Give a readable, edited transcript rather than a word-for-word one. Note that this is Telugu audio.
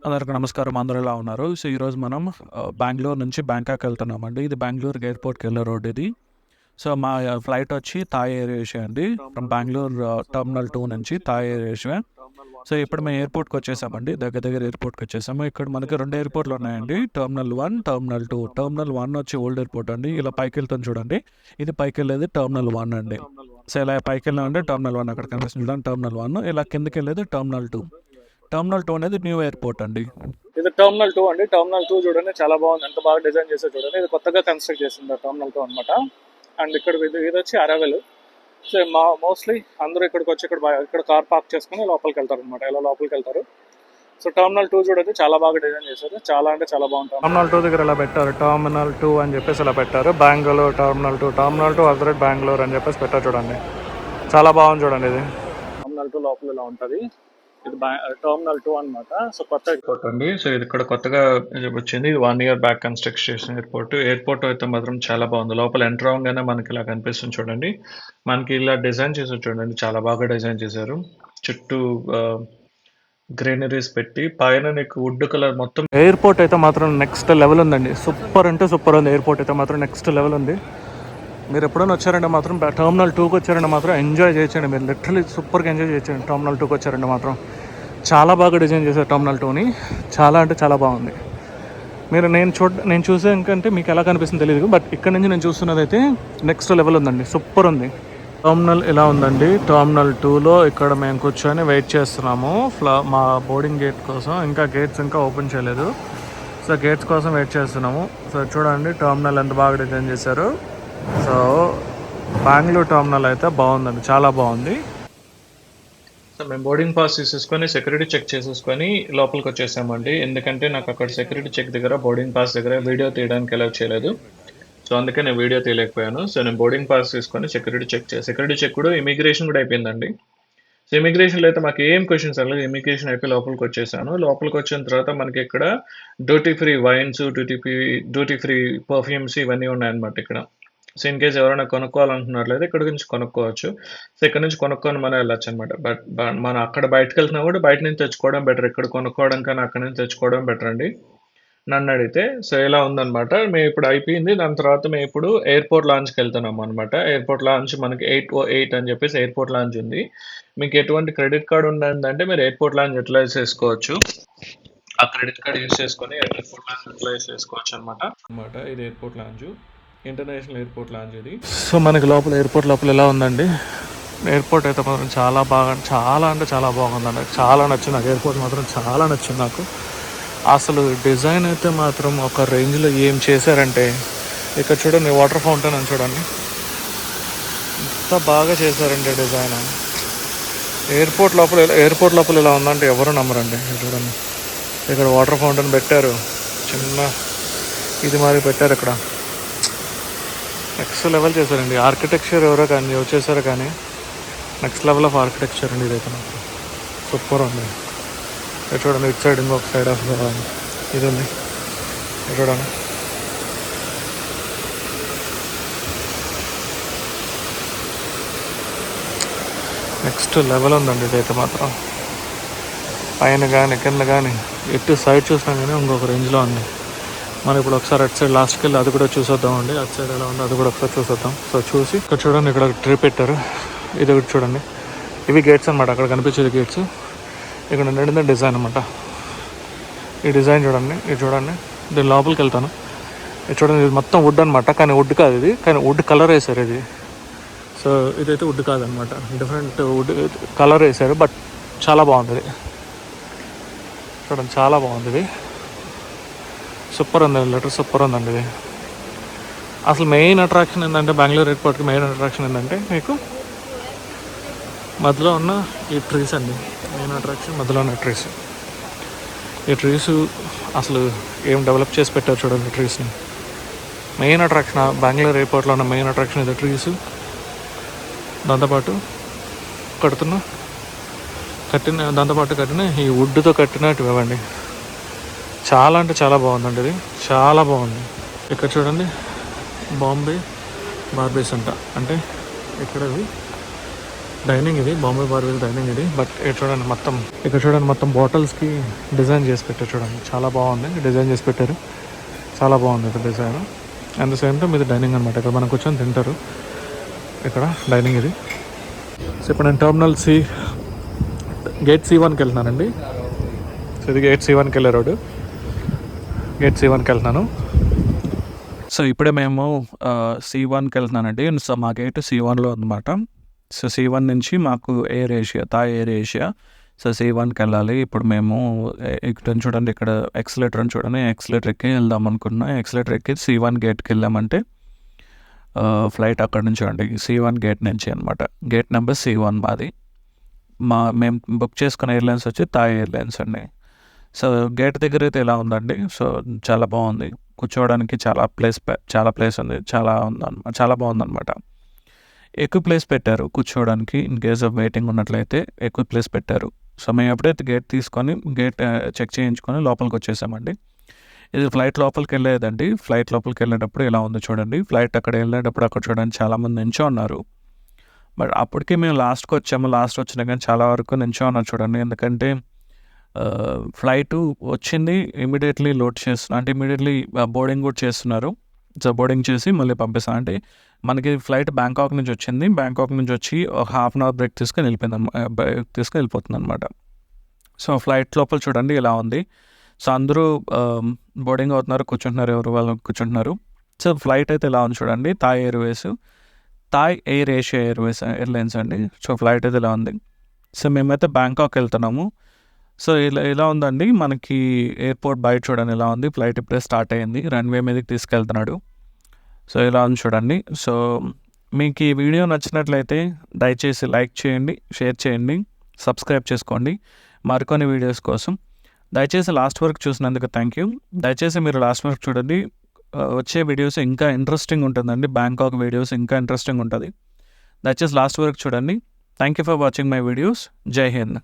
అందరికి నమస్కారం. అందరూ ఎలా ఉన్నారు? సో, ఈరోజు మనం బెంగుళూరు నుంచి బ్యాంకాక్ వెళ్తున్నామండి. ఇది బెంగుళూరు ఎయిర్‌పోర్ట్‌కి వెళ్ళే రోడ్ ఇది. సో, మా ఫ్లైట్ వచ్చి థాయ్ ఎయిర్ ఏషియా అండి. ఫ్రమ్ బెంగుళూరు టెర్మినల్ 2 నుంచి థాయ్ ఎయిర్ ఏషియా. సో, ఇప్పుడు మేము ఎయిర్‌పోర్ట్‌కి వచ్చేసామండి. దగ్గర దగ్గర ఎయిర్‌పోర్ట్‌కి వచ్చేసాము. ఇక్కడ మనకి 2 ఎయిర్‌పోర్ట్‌లు ఉన్నాయండి. Terminal 1, terminal 2. టెర్మినల్ 1 వచ్చి ఓల్డ్ ఎయిర్‌పోర్ట్ అండి. ఇలా పైకెళ్తుంది చూడండి. ఇది పైకెళ్ళేది టెర్మినల్ 1 అండి. సో, ఇలా పైకెళ్ళామంటే టెర్మినల్ 1 అక్కడ కనిపిస్తుంది చూడండి టెర్మినల్ 1. ఇలా కిందకెళ్ళేది టెర్మినల్ 2. టెర్మినల్ 2 అనేది న్యూ ఎయిర్‌పోర్ట్ అండి. ఇది టెర్మినల్ 2 అండి. టెర్మినల్ 2 చూడండి చాలా బాగుంది. ఎంత బాగా డిజైన్ చేశారు చూడండి. ఇది కొత్తగా కన్స్ట్రక్ట్ చేసింది టెర్మినల్ 2 అనమాట. అండ్ ఇది వచ్చి అరవెల్. సో మోస్ట్లీ అందరూ ఇక్కడికి వచ్చి ఇక్కడ కార్ పార్క్ చేసుకుని లోపలికి వెళ్తారు అనమాట. ఇలా లోపలికి వెళ్తారు. సో టెర్మినల్ 2 చూడండి చాలా బాగా డిజైన్ చేశారు. చాలా అంటే చాలా బాగుంటుంది. టెర్మినల్ 2 దగ్గర ఇలా పెట్టారు. టెర్మినల్ 2 అని చెప్పేసి ఇలా పెట్టారు. బెంగళూరు టెర్మినల్ 2, టెర్మినల్ 2 అదరేట్ బెంగళూరు అని చెప్పేసి పెట్టారు చూడండి. చాలా బాగుంది చూడండి ఇది. టెర్మినల్ 2 లోపల ఇలా ఉంటుంది. ఇది టెర్మినల్ 2 అనమాట. సో కొత్త ఎయిర్పోర్ట్ అండి. సో ఇది ఇక్కడ కొత్తగా వచ్చింది. ఇది 1 year బ్యాక్ కన్స్ట్రక్ట్ చేసిన ఎయిర్పోర్ట్. ఎయిర్పోర్ట్ అయితే మాత్రం చాలా బాగుంది. లోపల ఎంటర్ అవ్వగానే మనకి ఇలా కనిపిస్తుంది చూడండి. మనకి ఇలా డిజైన్ చేశారు చూడండి. చాలా బాగా డిజైన్ చేశారు. చుట్టూ గ్రీనరీస్ పెట్టి పైన నీకు వుడ్ కలర్ మొత్తం. ఎయిర్పోర్ట్ అయితే మాత్రం నెక్స్ట్ లెవెల్ ఉందండి. సూపర్ అంటే సూపర్ ఉంది. ఎయిర్పోర్ట్ అయితే మాత్రం నెక్స్ట్ లెవెల్ ఉంది. మీరు ఎప్పుడైనా వచ్చారంటే మాత్రం టెర్మినల్ 2కి వచ్చారంటే మాత్రం ఎంజాయ్ చేయొచ్చండి. మీరు లిటరలీ సూపర్గా ఎంజాయ్ చేయొచ్చండి. టెర్మినల్ 2కి వచ్చారంటే మాత్రం చాలా బాగా డిజైన్ చేశారు టెర్మినల్ 2ని. చాలా అంటే చాలా బాగుంది. మీరు నేను చూసే ఇంకంటే మీకు ఎలా కనిపిస్తుంది తెలియదు, బట్ ఇక్కడ నుంచి నేను చూస్తున్నది అయితే నెక్స్ట్ లెవెల్ ఉందండి. సూపర్ ఉంది. టెర్మినల్ ఇలా ఉందండి. టెర్మినల్ 2లో ఇక్కడ మేము కూర్చొని వెయిట్ చేస్తున్నాము మా బోర్డింగ్ గేట్ కోసం. ఇంకా గేట్స్ ఇంకా ఓపెన్ చేయలేదు. సో గేట్స్ కోసం వెయిట్ చేస్తున్నాము. సో చూడండి టెర్మినల్ ఎంత బాగా డిజైన్ చేశారు. సో బెంగళూరు టెర్మినల్ అయితే బాగుందండి. చాలా బాగుంది. సో మేము బోర్డింగ్ పాస్ తీసేసుకొని సెక్యూరిటీ చెక్ చేసేసుకొని లోపలికి వచ్చేసామండి. ఎందుకంటే నాకు అక్కడ సెక్యూరిటీ చెక్ దగ్గర బోర్డింగ్ పాస్ దగ్గర వీడియో తీయడానికి అలౌ చేయలేదు. సో అందుకే నేను వీడియో తీయలేకపోయాను. సో నేను బోర్డింగ్ పాస్ తీసుకొని సెక్యూరిటీ చెక్ కూడా ఇమిగ్రేషన్ కూడా అయిపోయిందండి. సో ఇమిగ్రేషన్లో అయితే మాకు ఏం క్వశ్చన్స్ అవ్వలేదు. ఇమిగ్రేషన్ అయిపోయి లోపలికి వచ్చేసాను. లోపలికి వచ్చిన తర్వాత మనకి ఇక్కడ duty free wines, duty free perfumes ఇవన్నీ ఉన్నాయన్నమాట ఇక్కడ. సో ఇన్ కేస్ ఎవరైనా కొనుక్కోవాలనుకున్నారు లేదా ఇక్కడ నుంచి కొనుక్కోవచ్చు. సో ఇక్కడ నుంచి కొనుక్కొని మనం వెళ్ళొచ్చు అనమాట. బట్ మనం అక్కడ బయటకు వెళ్తున్నా కూడా బయట నుంచి తెచ్చుకోవడం బెటర్. ఇక్కడ కొనుక్కోవడం కన్నా అక్కడ నుంచి తెచ్చుకోవడం బెటర్ అండి నన్ను అడిగితే. సో ఇలా ఉందన్నమాట. మేము ఇప్పుడు అయిపోయింది. దాని తర్వాత మేము ఇప్పుడు ఎయిర్పోర్ట్ లాంచ్కి వెళ్తున్నాం అనమాట. ఎయిర్పోర్ట్ లాంచ్ మనకి 808 అని చెప్పేసి ఎయిర్పోర్ట్ లాంచ్ ఉంది. మీకు ఎటువంటి క్రెడిట్ కార్డ్ ఉందంటే మీరు ఎయిర్పోర్ట్ లాంచ్ యూటిలైజ్ చేసుకోవచ్చు. ఆ క్రెడిట్ కార్డ్ యూజ్ చేసుకొని ఎయిర్పోర్ట్ లాంచ్ యూటిలైజ్ చేసుకోవచ్చు అనమాట. ఇది airport launch, international airport launch ఇది. సో మనకి లోపల ఎయిర్పోర్ట్ లోపల ఎలా ఉందండి. ఎయిర్పోర్ట్ అయితే మాత్రం చాలా అంటే చాలా బాగుందండి. చాలా నచ్చింది నాకు. ఎయిర్పోర్ట్ మాత్రం చాలా నచ్చింది నాకు. అసలు డిజైన్ అయితే మాత్రం ఒక రేంజ్లో ఏం చేశారంటే, ఇక్కడ చూడండి వాటర్ ఫౌంటైన్ అని చూడండి ఎంత బాగా చేశారండి డిజైన్. ఎయిర్పోర్ట్ లోపల ఇలా ఉందంటే ఎవరు నమ్మరండి. చూడండి ఇక్కడ వాటర్ ఫౌంటైన్ పెట్టారు. చిన్న ఇది మరి పెట్టారు ఇక్కడ. నెక్స్ట్ లెవెల్ చేశారండి. ఆర్కిటెక్చర్ ఎవరో కానీ వచ్చేసారు కానీ నెక్స్ట్ లెవెల్ ఆఫ్ ఆర్కిటెక్చర్ అండి ఇదైతే మాత్రం సూపర్ ఉంది. చూడండి ఇటు సైడ్ ఇంకొక సైడ్ ఆఫ్ ఇది ఉంది చూడండి. నెక్స్ట్ లెవెల్ ఉందండి ఇదైతే మాత్రం. పైన కానీ కింద కానీ ఎటు సైడ్ చూసినా కానీ ఇంకొక రేంజ్లో ఉంది. మనం ఇప్పుడు ఒకసారి అటు సైడ్ లాస్ట్కి వెళ్ళి అది కూడా చూసేద్దామండి. అటు సైడ్ ఎలా ఉందో అది కూడా ఒకసారి చూసేద్దాం. సో చూసి ఇక్కడ చూడండి ఇక్కడ ట్రీ పెట్టారు. ఇది ఒకటి చూడండి. ఇవి గేట్స్ అనమాట. అక్కడ కనిపించేది గేట్స్. ఇక్కడ నడిందే డిజైన్ అనమాట. ఈ డిజైన్ చూడండి. ఇది చూడండి. దీని లోపలికి వెళ్తాను. ఇది చూడండి. ఇది మొత్తం వుడ్ అనమాట. కానీ వుడ్ కాదు ఇది. కానీ వుడ్ కలర్ వేసారు ఇది. సో ఇదైతే వుడ్ కాదనమాట. డిఫరెంట్ వుడ్ కలర్ వేసారు. బట్ చాలా బాగుంది చూడండి. చాలా బాగుంది ఇది. సూపర్ ఉంది. లెటర్ సూపర్ ఉందండి ఇది. అసలు మెయిన్ అట్రాక్షన్ ఏంటంటే బెంగళూరు ఎయిర్పోర్ట్కి మెయిన్ అట్రాక్షన్ ఏంటంటే మీకు మధ్యలో ఉన్న ఈ ట్రీస్ అండి. మెయిన్ అట్రాక్షన్ మధ్యలో ఉన్న ట్రీస్. ఈ ట్రీస్ అసలు ఏం డెవలప్ చేసి పెట్టారు చూడండి ట్రీస్ని. మెయిన్ అట్రాక్షన్ బెంగళూరు ఎయిర్పోర్ట్లో ఉన్న మెయిన్ అట్రాక్షన్ ఇది ట్రీస్. దాంతోపాటు కట్టిన ఈ వుడ్తో కట్టినట్టు ఇవ్వండి. చాలా అంటే చాలా బాగుందండి ఇది. చాలా బాగుంది. ఇక్కడ చూడండి బాంబే బార్బేస్ అంటే ఇక్కడ డైనింగ్ ఇది, బాంబే బార్బిల్ డైనింగ్ ఇది. బట్ ఇక్కడ చూడండి మొత్తం బాటిల్స్కి డిజైన్ చేసి పెట్టారు. చూడండి చాలా బాగుంది, డిజైన్ చేసి పెట్టారు. చాలా బాగుంది ఇది design. At the same time ఇది డైనింగ్ అనమాట. ఇక్కడ మనం కూర్చొని తింటారు. ఇక్కడ డైనింగ్ ఇది. సో ఇప్పుడు నేను టర్మినల్ గేట్ C1కి వెళ్తున్నానండి. సో ఇది గేట్ C1కి వెళ్ళే రోడ్డు. గేట్ C1కి వెళ్తున్నాను. సో ఇప్పుడే మేము C1కి వెళ్తున్నానండి. సో మా గేట్ C1లో అనమాట. సో C1 నుంచి మాకు థాయ్ ఎయిర్ ఏషియా. సో C1కి వెళ్ళాలి. ఇప్పుడు మేము ఇక్కడ చూడండి, ఇక్కడ ఎక్సలేటర్ అని చూడండి, ఎక్సలేటర్ ఎక్కి వెళ్దాం అనుకున్నా. ఎక్సలేటర్ ఎక్కి C1 గేట్కి వెళ్ళామంటే ఫ్లైట్ అక్కడ నుంచి అండి, C1 గేట్ నుంచి అనమాట. గేట్ నెంబర్ C1 మాది. మేము బుక్ చేసుకున్న ఎయిర్లైన్స్ వచ్చి థాయ్ ఎయిర్లైన్స్ అండి. సో గేట్ దగ్గర అయితే ఎలా ఉందండి, సో చాలా బాగుంది. కూర్చోవడానికి చాలా ప్లేస్ ఉంది, చాలా బాగుందన్నమాట. ఎక్కువ ప్లేస్ పెట్టారు కూర్చోవడానికి. ఇన్ కేస్ ఆఫ్ వెయిటింగ్ ఉన్నట్లయితే ఎక్కువ ప్లేస్ పెట్టారు. సో మేము ఎప్పుడైతే గేట్ చెక్ చేయించుకొని లోపలికి వచ్చేసామండి. ఇది ఫ్లైట్ లోపలికి వెళ్ళేదండి. ఫ్లైట్ లోపలికి వెళ్ళేటప్పుడు ఎలా ఉందో చూడండి. ఫ్లైట్ అక్కడ వెళ్ళేటప్పుడు అక్కడ చూడండి చాలామంది నించో ఉన్నారు. బట్ అప్పటికి మేము లాస్ట్కి వచ్చాము. లాస్ట్ వచ్చినా కానీ చాలా వరకు నించో ఉన్నారు చూడండి. ఎందుకంటే ఫ్లైట్ వచ్చింది, ఇమీడియట్లీ లోడ్ చేస్తున్నారు, అంటే ఇమీడియట్లీ బోర్డింగ్ కూడా చేస్తున్నారు. సో బోర్డింగ్ చేసి మళ్ళీ పంపిస్తాను. అంటే మనకి ఫ్లైట్ బ్యాంకాక్ నుంచి వచ్చింది. బ్యాంకాక్ నుంచి వచ్చి ఒక హాఫ్ అన్ అవర్ బ్రేక్ తీసుకొని వెళ్ళిపోతుంది అనమాట. సో ఫ్లైట్ లోపల చూడండి ఇలా ఉంది. సో అందరూ బోర్డింగ్ అవుతున్నారు, కూర్చుంటున్నారు, ఎవరు వాళ్ళు కూర్చుంటున్నారు. సో ఫ్లైట్ అయితే ఇలా ఉంది చూడండి. థాయ్ ఎయిర్ ఏషియా ఎయిర్లైన్స్ అండి. సో ఫ్లైట్ అయితే ఇలా ఉంది. సో మేమైతే బ్యాంకాక్ వెళ్తున్నాము. సో ఇలా ఉందండి మనకి ఎయిర్పోర్ట్ బయట చూడండి ఎలా ఉంది. ఫ్లైట్ ఇప్పుడే స్టార్ట్ అయ్యింది, రన్వే మీదకి తీసుకెళ్తున్నాడు. సో ఇలా ఉంది చూడండి. సో మీకు ఈ వీడియో నచ్చినట్లయితే దయచేసి లైక్ చేయండి, షేర్ చేయండి, సబ్స్క్రైబ్ చేసుకోండి మరికొన్ని వీడియోస్ కోసం. దయచేసి లాస్ట్ వరకు చూసినందుకు థ్యాంక్ యూ. దయచేసి మీరు లాస్ట్ వరకు చూడండి, వచ్చే వీడియోస్ ఇంకా ఇంట్రెస్టింగ్ ఉంటుందండి. బ్యాంకాక్ వీడియోస్ ఇంకా ఇంట్రెస్టింగ్ ఉంటుంది. దయచేసి లాస్ట్ వరకు చూడండి. Thank you for watching my videos. జై హింద్.